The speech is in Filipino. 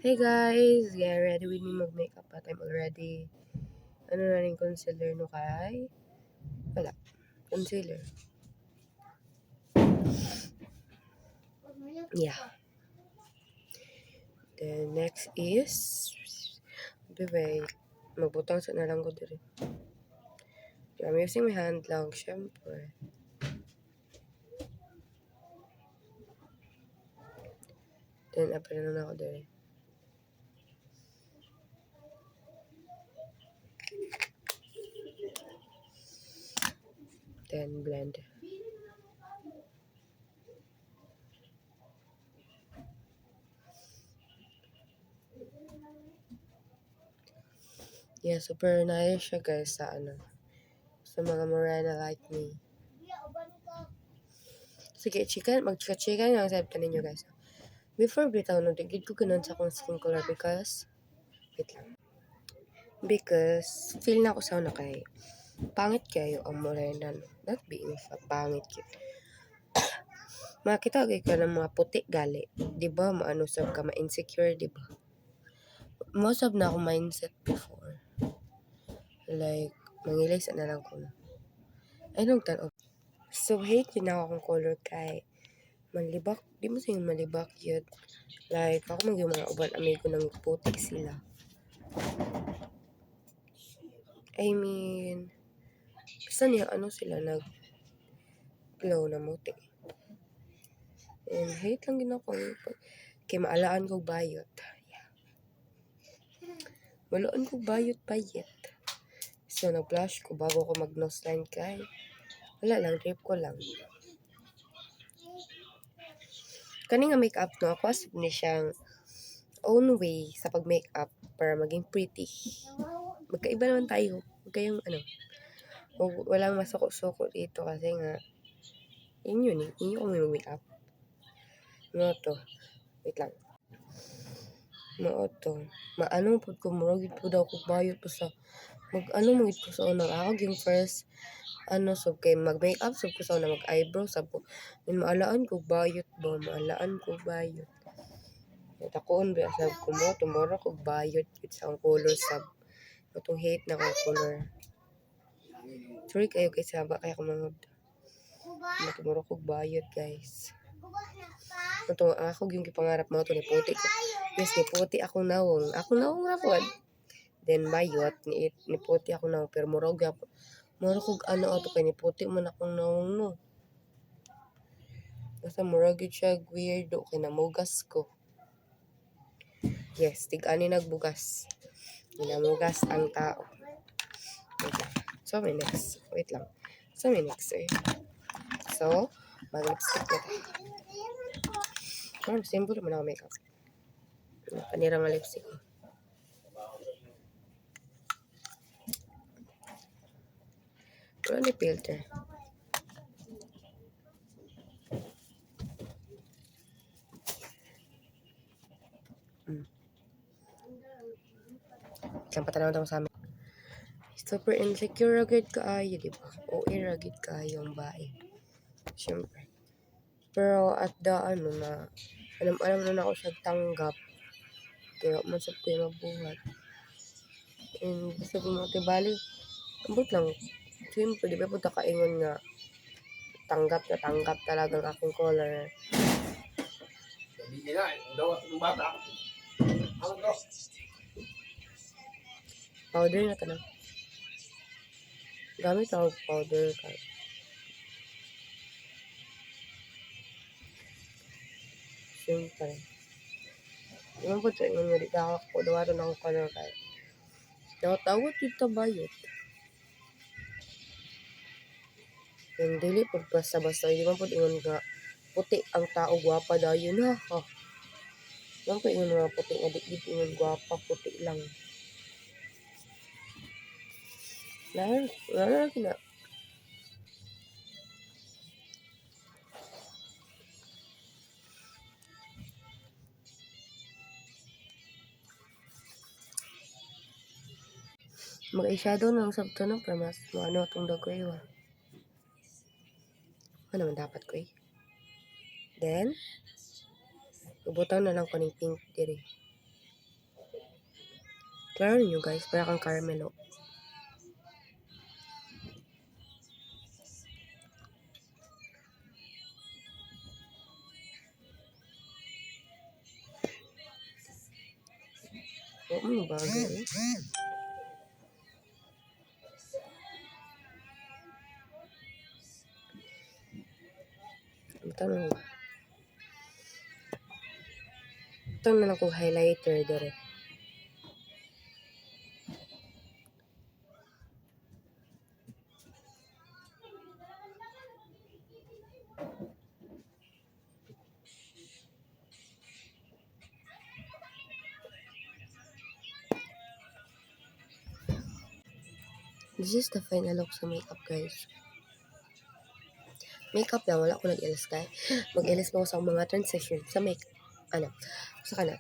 Hey guys, get ready with me mag-makeup at I'm already na rin concealer no kay wala, concealer. Yeah. Then next is wait, magbutang sa na lang ko diri. I'm using my hand lang, syempre. Then apply na ako diri. Then blend. Yeah, super nice siya guys sa sa mga morena like me. Sige, mag-chika lang sa ninyo guys. Before bitaw no, digid ko ganun sa akong skin color because wait lang. Because feel na ako sa kay pangit kayo ang morena. Not being pangit kayo. Makita ka ng mga puti gali. Di ba? Maano sab ka ma-insecure, di ba? Most of na ako mindset before. Like, mangilis na lang ko. Ay, nung tan so, hate yun ako akong color kay malibak. Di mo sa'yo malibak yun. Like, ako mag yung mga uban amigo ng puti sila. I mean, basta niya sila nag-glow na muti. And hate lang din ako. Kay maalaan ko bayot. Yeah. Malaan ko bayot. So, nag-blush ko bago ko mag-nose line kay. Wala lang, trip ko lang. Kani nga makeup no, ako as ni siyang own way sa pag-makeup para maging pretty. Magkaiba naman tayo. Huwag kayong walang masuko-suko dito kasi nga, yun eh. Yun yung mag-makeup. No to. Wait lang. No to. Maano po ko, muragid po daw ko bayot po sa mo ito sa unang ako yung first so kay mag-makeup so ko sa una mag-eyebrow sab ko maalaan ko bayot ba takoon ba sab ko mo tomorrow ko bayot yun sa color sab itong hate na kong color sorry kayo kay saba kaya ko mga tomorrow ko bayot guys ito ako yung gipangarap mo ito ni puti ko yes ni puti akong nawong rapod then bayot ni puti ako nawong pero murag kog ato kay ni puti man akong nawong no. Basta murag siya weirdo kay namugas ko. Yes, tig-ani nagbugas. Namugas ang tao. Wait lang. So, may next. Wait lang. So, may next eh. So, mag-lipstick na tayo. Simple naman ako makeup. Panira nga lipstick ko. Wala ni filter. Isang patanaw tayo sa amin. Super insecure agad kaayo, di ba? O iragid kaayo ang bae. Siyempre. Pero at the na alam na ako siya tanggap. Kaya masab ko yung mabuhat. And basta bumati-balik. Ambot lang. Siyempre, di ba punta kaingon nga tanggap talagang aking color. Powder na tanong. Gamit ako powder ka. Siyempre. Iwan po sa ingon nga di ka ako dawaran akong color ka. Tawat dito bayot. Yung dili po basta-basta. Hindi man po ingon nga puti ang tao gwapa dayon ha. Lang po ingon nga puti nga di ingon gwapa puti lang. Lalo na mag-eyeshadow na lang sabto no para mas ano itong dagoy wa. Ano naman dapat ko eh. Then, ubutang na lang ko ng pink diri. Klaro ninyo guys, para kang caramelo. Oo, bagay. Ito na lang kong highlighter dere. This is the final look sa makeup guys. Makeup lang, wala ko nag-ilis kay. Mag-ilis mo sa mga transition sa make, sa kana.